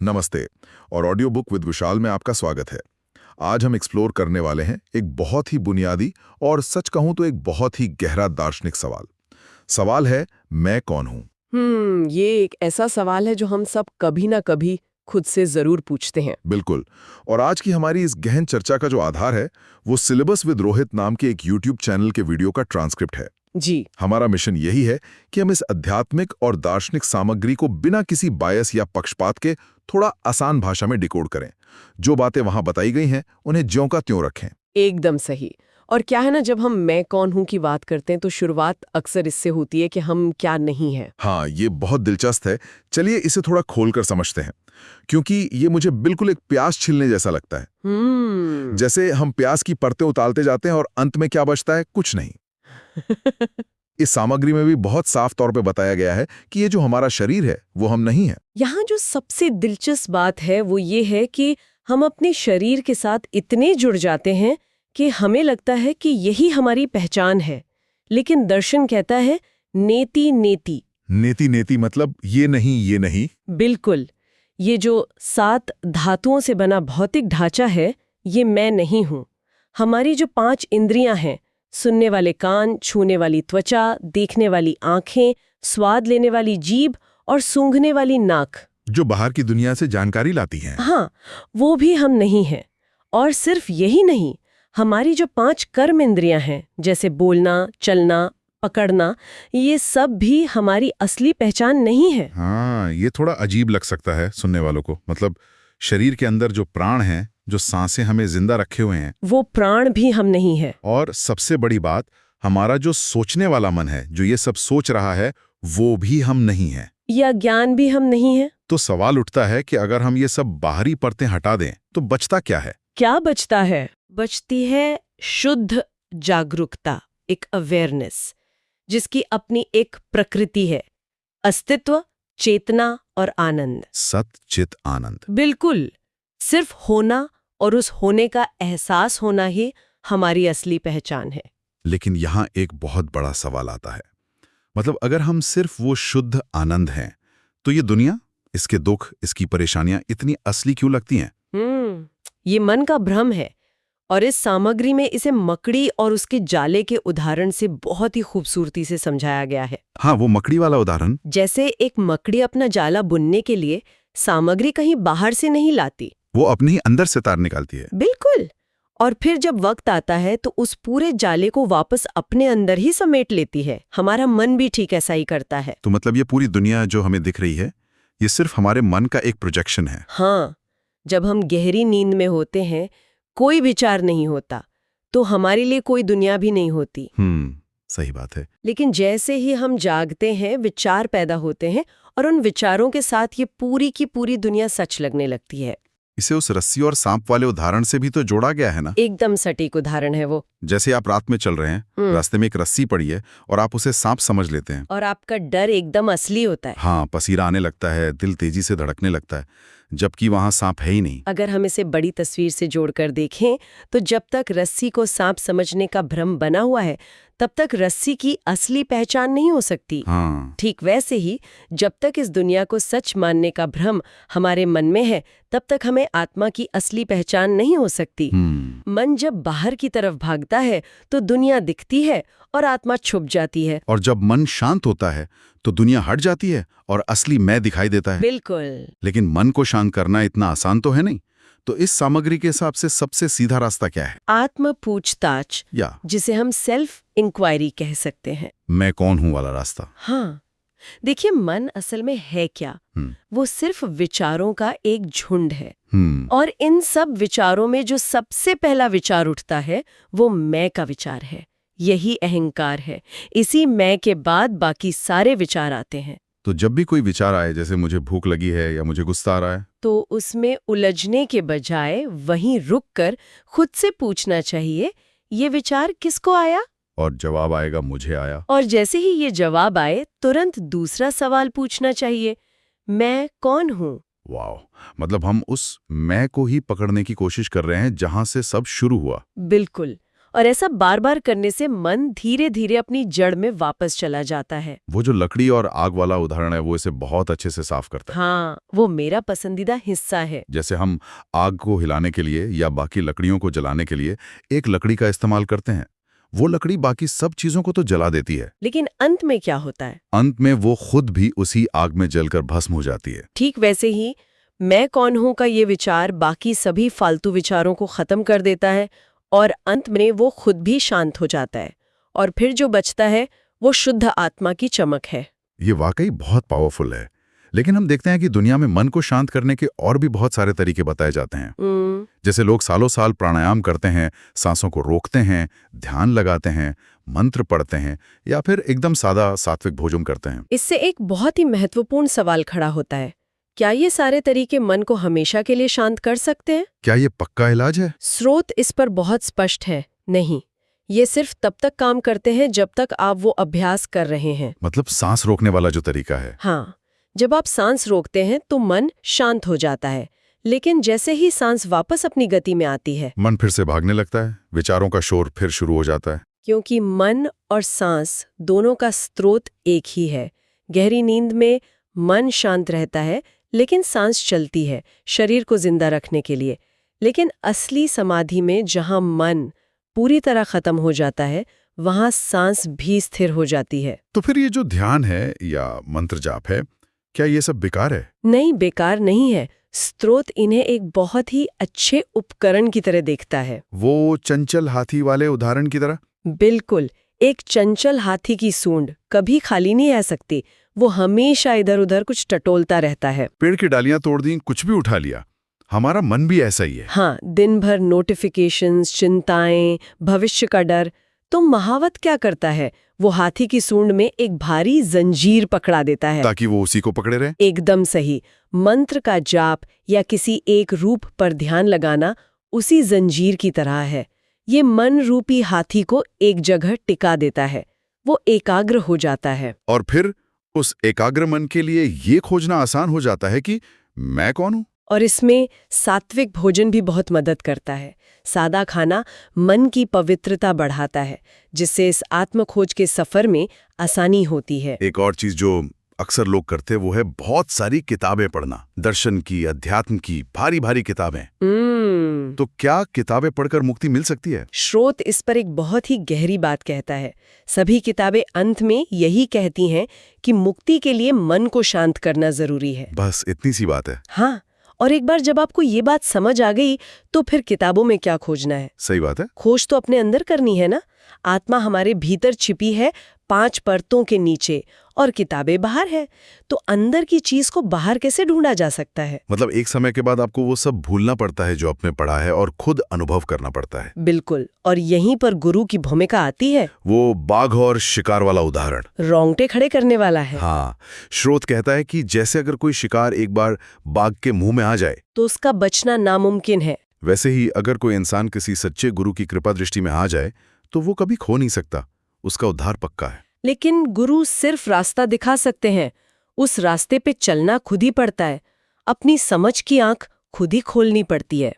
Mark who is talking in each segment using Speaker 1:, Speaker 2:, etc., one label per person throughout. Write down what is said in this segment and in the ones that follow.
Speaker 1: नमस्ते और audio book with विशाल में आपका स्वागत है। आज हम एक्सप्लोर करने वाले हैं एक बहुत ही बुनियादी और सच कहूं तो एक बहुत ही गहरा दार्शनिक सवाल। सवाल है, मैं कौन हूं?
Speaker 2: ये एक ऐसा सवाल है जो हम सब कभी ना कभी खुद से जरूर पूछते हैं।
Speaker 1: बिल्कुल। और आज की हमारी इस गहन चर्चा का जो आधार है वो सिलेबस विद रोहित नाम के एक यूट्यूब चैनल के वीडियो का ट्रांसक्रिप्ट है।
Speaker 2: जी।
Speaker 1: हमारा मिशन यही है कि हम इस आध्यात्मिक और दार्शनिक सामग्री को बिना किसी बायस या पक्षपात के थोड़ा आसान भाषा में डिकोड करें। जो बातें वहां बताई गई हैं उन्हें ज्यों का त्यों रखें।
Speaker 2: एकदम सही। और क्या है ना, जब हम मैं कौन हूं की बात करते हैं तो शुरुआत अक्सर इससे होती है कि हम क्या नहीं हैं।
Speaker 1: हाँ, ये बहुत दिलचस्प है। चलिए इसे थोड़ा खोलकर समझते हैं, क्योंकि ये मुझे बिल्कुल एक प्याज छीलने जैसा लगता है। जैसे हम प्याज की परतें उतारते जाते हैं और अंत में क्या बचता है? कुछ नहीं। इस सामग्री में भी बहुत साफ तौर पे बताया गया है कि ये जो हमारा शरीर है वो हम नहीं है।
Speaker 2: यहाँ जो सबसे दिलचस्प बात है वो ये है कि हम अपने शरीर के साथ इतने जुड़ जाते हैं कि हमें लगता है कि यही हमारी पहचान है। लेकिन दर्शन कहता है नेति नेति।
Speaker 1: नेति नेति मतलब ये नहीं, ये नहीं।
Speaker 2: बिल्कुल। ये जो 7 धातुओं से बना भौतिक ढांचा है, ये मैं नहीं हूं। हमारी जो 5 इंद्रियां हैं, सुनने वाले कान, छूने वाली त्वचा, देखने वाली आंखें, स्वाद लेने वाली जीभ और सूंघने वाली नाक,
Speaker 1: जो बाहर की दुनिया से जानकारी लाती हैं।
Speaker 2: हाँ, वो भी हम नहीं हैं। और सिर्फ यही नहीं, हमारी जो 5 कर्म इंद्रियां हैं, जैसे बोलना, चलना, पकड़ना, ये सब भी हमारी असली पहचान नहीं है।
Speaker 3: हाँ, ये थोड़ा अजीब लग सकता है सुनने वालों को। मतलब शरीर के अंदर जो प्राण हैं, जो सांसें हमें जिंदा रखे हुए हैं,
Speaker 2: वो प्राण भी हम नहीं है।
Speaker 3: और सबसे बड़ी बात, हमारा जो सोचने वाला मन है, जो ये सब सोच रहा है, वो भी हम नहीं है।
Speaker 2: या ज्ञान भी हम नहीं है।
Speaker 3: तो सवाल उठता है कि अगर हम ये सब बाहरी परतें हटा दें तो बचता क्या है?
Speaker 2: क्या बचता है? बचती है शुद्ध जागरूकता, एक अवेयरनेस, जिसकी अपनी एक प्रकृति है, अस्तित्व, चेतना और आनंद।
Speaker 3: सत चित आनंद।
Speaker 2: बिल्कुल। सिर्फ होना और उस होने का एहसास होना ही हमारी असली पहचान है।
Speaker 3: लेकिन यहाँ एक बहुत बड़ा सवाल आता है। मतलब अगर हम सिर्फ वो शुद्ध आनंद हैं, तो ये दुनिया, इसके दुख, इसकी परेशानियां इतनी असली क्यों लगती हैं?
Speaker 2: ये मन का भ्रम है। और इस सामग्री में इसे मकड़ी और उसके जाले के उदाहरण से बहुत ही खूबसूरती से समझाया गया है।
Speaker 3: हाँ, वो मकड़ी वाला उदाहरण।
Speaker 2: जैसे एक मकड़ी अपना जाला बुनने के लिए सामग्री कहीं बाहर से नहीं लाती,
Speaker 3: वो अपने ही अंदर से तार निकालती है।
Speaker 2: बिल्कुल। और फिर जब वक्त आता है तो उस पूरे जाले को वापस अपने अंदर ही समेट लेती है। हमारा मन भी ठीक ऐसा ही करता है।
Speaker 3: तो मतलब ये पूरी दुनिया जो हमें दिख रही है, ये सिर्फ हमारे मन का एक प्रोजेक्शन है।
Speaker 2: हाँ, जब हम गहरी नींद में होते हैं, कोई विचार नहीं होता, तो हमारे लिए कोई दुनिया भी नहीं होती।
Speaker 3: सही बात है।
Speaker 2: लेकिन जैसे ही हम जागते हैं, विचार पैदा होते हैं और उन विचारों के साथ ये पूरी की पूरी दुनिया सच लगने लगती है।
Speaker 3: इसे उस रस्सी और सांप वाले उदाहरण से भी तो जोड़ा गया है ना?
Speaker 2: एकदम सटीक उदाहरण है वो।
Speaker 3: जैसे आप रात में चल रहे हैं, रास्ते में एक रस्सी पड़ी है और आप उसे सांप समझ लेते हैं,
Speaker 2: और आपका डर एकदम असली होता है।
Speaker 3: हाँ, पसीना आने लगता है, दिल तेजी से धड़कने लगता है, जबकि वहां सांप है ही नहीं।
Speaker 2: अगर हम इसे बड़ी तस्वीर से जोड़कर देखें तो जब तक रस्सी को सांप समझने का भ्रम बना हुआ है, तब तक रस्सी की असली पहचान नहीं हो सकती।
Speaker 3: हाँ।
Speaker 2: ठीक वैसे ही जब तक इस दुनिया को सच मानने का भ्रम हमारे मन में है, तब तक हमें आत्मा की असली पहचान नहीं हो सकती। मन जब बाहर की तरफ भागता है तो दुनिया दिखती है और आत्मा छुप जाती है।
Speaker 3: और जब मन शांत होता है तो दुनिया हट जाती है और असली मैं दिखाई देता है।
Speaker 2: बिल्कुल।
Speaker 3: लेकिन मन को शांत करना इतना आसान तो है नहीं। तो इस सामग्री के हिसाब से सबसे सीधा रास्ता क्या है?
Speaker 2: आत्म पूछताछ,
Speaker 3: या
Speaker 2: जिसे हम सेल्फ इंक्वायरी कह सकते हैं।
Speaker 3: मैं कौन हूं वाला रास्ता।
Speaker 2: हाँ, देखिए, मन असल में है क्या? वो सिर्फ विचारों का एक झुंड है। और इन सब विचारों में जो सबसे पहला विचार उठता है वो मैं का विचार है। यही अहंकार है। इसी मैं के बाद बाकी सारे विचार आते हैं।
Speaker 3: तो जब भी कोई विचार आए, जैसे मुझे भूख लगी है या मुझे गुस्सा आ रहा है,
Speaker 2: तो उसमें उलझने के बजाय वहीं रुककर खुद से पूछना चाहिए, ये विचार किसको आया?
Speaker 3: और जवाब आएगा मुझे आया।
Speaker 2: और जैसे ही ये जवाब आए, तुरंत दूसरा सवाल पूछना चाहिए, मैं कौन हूँ?
Speaker 3: वाह, मतलब हम उस मैं को ही पकड़ने की कोशिश कर रहे हैं जहां से सब शुरू हुआ।
Speaker 2: बिल्कुल। और ऐसा बार बार करने से मन धीरे धीरे अपनी जड़ में वापस चला जाता है।
Speaker 3: वो जो लकड़ी और आग वाला उदाहरण है वो इसे बहुत अच्छे से साफ करता है।
Speaker 2: हाँ, वो मेरा पसंदीदा हिस्सा है।
Speaker 3: जैसे हम आग को हिलाने के लिए या बाकी लकड़ियों को जलाने के लिए एक लकड़ी का इस्तेमाल करते हैं, वो लकड़ी बाकी सब चीजों को तो जला देती है,
Speaker 2: लेकिन अंत में क्या होता है?
Speaker 3: अंत में वो खुद भी उसी आग में जलकर भस्म हो जाती है।
Speaker 2: ठीक वैसे ही मैं कौन हूं का ये विचार बाकी सभी फालतू विचारों को खत्म कर देता है और अंत में वो खुद भी शांत हो जाता है, और फिर जो बचता है वो शुद्ध आत्मा की चमक है।
Speaker 3: ये वाकई बहुत पावरफुल है। लेकिन हम देखते हैं कि दुनिया में मन को शांत करने के और भी बहुत सारे तरीके बताए जाते हैं। जैसे लोग सालों साल प्राणायाम करते हैं, सांसों को रोकते हैं, ध्यान लगाते हैं, मंत्र पढ़ते हैं, या फिर एकदम सादा सात्विक भोजन करते हैं।
Speaker 2: इससे एक बहुत ही महत्वपूर्ण सवाल खड़ा होता है, क्या ये सारे तरीके मन को हमेशा के लिए शांत कर सकते हैं?
Speaker 3: क्या ये पक्का इलाज है?
Speaker 2: स्रोत इस पर बहुत स्पष्ट है, नहीं। ये सिर्फ तब तक काम करते हैं जब तक आप वो अभ्यास कर रहे हैं।
Speaker 3: मतलब सांस रोकने वाला जो तरीका है।
Speaker 2: हाँ, जब आप सांस रोकते हैं तो मन शांत हो जाता है, लेकिन जैसे ही सांस वापस अपनी गति में आती है,
Speaker 3: मन फिर से भागने लगता है, विचारों का शोर फिर शुरू हो जाता है।
Speaker 2: क्योंकि मन और सांस दोनों का स्रोत एक ही है। गहरी नींद में मन शांत रहता है, लेकिन सांस चलती है शरीर को जिंदा रखने के लिए। लेकिन असली समाधि में जहां मन पूरी तरह खत्म हो जाता है, वहां सांस भी स्थिर हो जाती है।
Speaker 3: तो फिर ये जो ध्यान है या मंत्र जाप है, क्या ये सब बेकार है?
Speaker 2: नहीं, बेकार नहीं है। स्रोत इन्हें एक बहुत ही अच्छे उपकरण की तरह देखता है।
Speaker 3: वो चंचल हाथी वाले उदाहरण की तरह?
Speaker 2: बिल्कुल। एक चंचल हाथी की सूंड कभी खाली नहीं रह सकती, वो हमेशा इधर उधर कुछ टटोलता रहता है।
Speaker 3: पेड़ की डालियां तोड़ दी, कुछ भी उठा लिया। हमारा मन भी ऐसा ही है।
Speaker 2: हाँ, दिन भर नोटिफिकेशंस, चिंताएं, भविष्य का डर। तो महावत क्या करता है? वो हाथी की सूंड में एक भारी जंजीर पकड़ा देता है,
Speaker 3: ताकि वो उसी को पकड़े रहे।
Speaker 2: एकदम सही। मंत्र का जाप या किसी एक रूप पर ध्यान लगाना उसी जंजीर की तरह है। ये मन रूपी हाथी को एक जगह टिका देता है, वो एकाग्र हो जाता है।
Speaker 3: और फिर उस एकाग्र मन के लिए ये खोजना आसान हो जाता है कि मैं कौन हूं।
Speaker 2: और इसमें सात्विक भोजन भी बहुत मदद करता है। सादा खाना मन की पवित्रता बढ़ाता है, जिससे इस आत्मखोज के सफर में आसानी होती है।
Speaker 3: एक और चीज जो अक्सर लोग करते वो है बहुत सारी किताबें पढ़ना, दर्शन की, अध्यात्म की, भारी भारी किताबें। तो क्या किताबें पढ़कर मुक्ति मिल सकती है?
Speaker 2: स्रोत इस पर एक बहुत ही गहरी बात कहता है। सभी किताबें अंत में यही कहती हैं कि मुक्ति के लिए मन को शांत करना जरूरी है।
Speaker 3: बस इतनी सी बात है।
Speaker 2: हाँ, और एक बार जब आपको ये बात समझ आ गई तो फिर किताबों में क्या खोजना है?
Speaker 3: सही बात है।
Speaker 2: खोज तो अपने अंदर करनी है ना। आत्मा हमारे भीतर छिपी है 5 परतों के नीचे, और किताबें बाहर है। तो अंदर की चीज को बाहर कैसे ढूंढा जा सकता है?
Speaker 3: मतलब एक समय के बाद आपको वो सब भूलना पड़ता है जो आपने पढ़ा है, और खुद अनुभव करना पड़ता है।
Speaker 2: बिल्कुल। और यहीं पर गुरु की भूमिका आती है।
Speaker 3: वो बाघ और शिकार वाला उदाहरण
Speaker 2: रोंगटे खड़े करने वाला है।
Speaker 3: हाँ, स्रोत कहता है कि जैसे अगर कोई शिकार एक बार बाघ के मुंह में आ जाए
Speaker 2: तो उसका बचना नामुमकिन है।
Speaker 3: वैसे ही अगर कोई इंसान किसी सच्चे गुरु की कृपा दृष्टि में आ जाए तो वो कभी खो नहीं सकता, उसका उद्धार पक्का है।
Speaker 2: लेकिन गुरु सिर्फ रास्ता दिखा सकते हैं, उस रास्ते पे चलना खुद ही पड़ता है। अपनी समझ की आंख खुद ही खोलनी पड़ती है।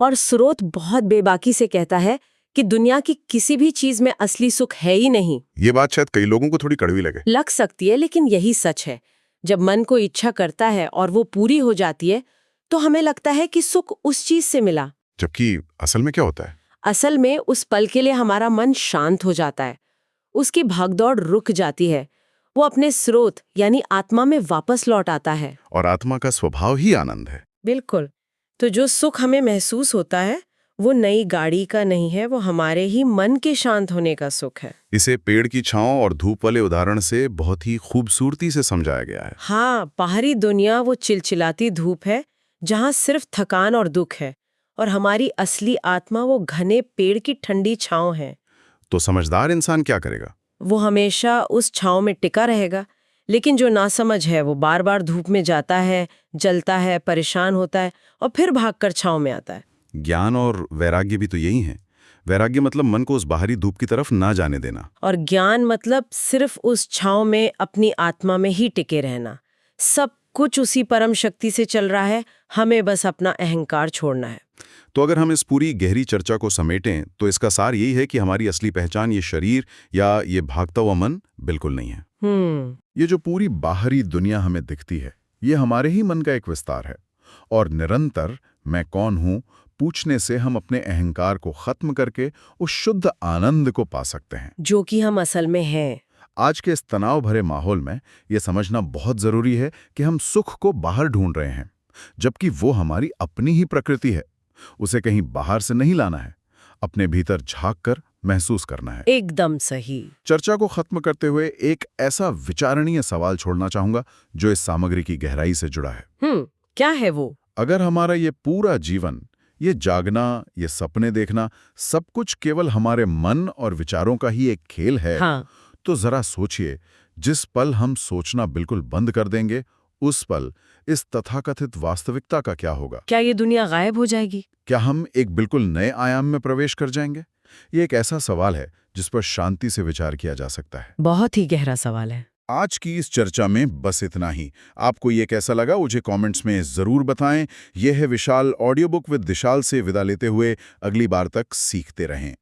Speaker 2: और स्रोत बहुत बेबाकी से कहता है कि दुनिया की किसी भी चीज में असली सुख है ही नहीं।
Speaker 3: ये बात शायद कई लोगों को थोड़ी कड़वी
Speaker 2: लग सकती है, लेकिन यही सच है। जब मन को इच्छा करता है और वो पूरी हो जाती है तो हमें लगता है कि सुख उस चीज से मिला,
Speaker 3: जबकि असल में क्या होता है?
Speaker 2: असल में उस पल के लिए हमारा मन शांत हो जाता है, उसकी भागदौड़ रुक जाती है, वो अपने स्रोत यानी आत्मा में वापस लौट आता है।
Speaker 3: और आत्मा का स्वभाव ही आनंद है।
Speaker 2: बिल्कुल। तो जो सुख हमें महसूस होता है वो नई गाड़ी का नहीं है, वो हमारे ही मन के शांत होने का सुख है।
Speaker 3: इसे पेड़ की छांव और धूप वाले उदाहरण से बहुत ही खूबसूरती से समझाया गया है।
Speaker 2: हाँ, बाहरी दुनिया वो चिलचिलाती धूप है जहाँ सिर्फ थकान और दुख है, और हमारी असली आत्मा वो घने पेड़ की ठंडी छांव है।
Speaker 3: तो समझदार इंसान क्या करेगा?
Speaker 2: वो हमेशा उस छांव में टिका रहेगा। लेकिन जो नासमझ है वो बार बार धूप में जाता है, जलता है, परेशान होता है और फिर भागकर छांव में आता है।
Speaker 3: ज्ञान और वैराग्य भी तो यही है। वैराग्य मतलब मन को उस बाहरी धूप की तरफ ना जाने देना,
Speaker 2: और ज्ञान मतलब सिर्फ उस छांव में अपनी आत्मा में ही टिके रहना। सब कुछ उसी परम शक्ति से चल रहा है, हमें बस अपना अहंकार छोड़ना है।
Speaker 3: तो अगर हम इस पूरी गहरी चर्चा को समेटें तो इसका सार यही है कि हमारी असली पहचान ये शरीर या ये भागता हुआ मन बिल्कुल नहीं है। ये जो पूरी बाहरी दुनिया हमें दिखती है, ये हमारे ही मन का एक विस्तार है। और निरंतर मैं कौन हूं पूछने से हम अपने अहंकार को खत्म करके उस शुद्ध आनंद को पा सकते हैं,
Speaker 2: जो कि हम असल में हैं।
Speaker 3: आज के इस तनाव भरे माहौल में यह समझना बहुत जरूरी है कि हम सुख को बाहर ढूंढ रहे हैं, जबकि वो हमारी अपनी ही प्रकृति है। उसे कहीं बाहर से नहीं लाना है, अपने भीतर झांक कर महसूस करना है।
Speaker 2: एकदम सही।
Speaker 3: चर्चा को खत्म करते हुए एक ऐसा विचारणीय सवाल छोड़ना चाहूंगा जो इस सामग्री की गहराई से जुड़ा है।
Speaker 2: क्या है वो?
Speaker 3: अगर हमारा ये पूरा जीवन, ये जागना, ये सपने देखना, सब कुछ केवल हमारे मन और विचारों का ही एक खेल है,
Speaker 2: हाँ।
Speaker 3: तो जरा सोचिए, जिस पल हम सोचना बिल्कुल बंद कर देंगे, उस पल इस तथाकथित वास्तविकता का क्या होगा?
Speaker 2: क्या ये दुनिया गायब हो जाएगी?
Speaker 3: क्या हम एक बिल्कुल नए आयाम में प्रवेश कर जाएंगे? ये एक ऐसा सवाल है जिस पर शांति से विचार किया जा सकता है।
Speaker 2: बहुत ही गहरा सवाल है।
Speaker 3: आज की इस चर्चा में बस इतना ही। आपको ये कैसा लगा मुझे कमेंट्स में जरूर बताएं। यह है विशाल ऑडियो बुक विद दिशाल से विदा लेते हुए अगली बार तक सीखते रहें।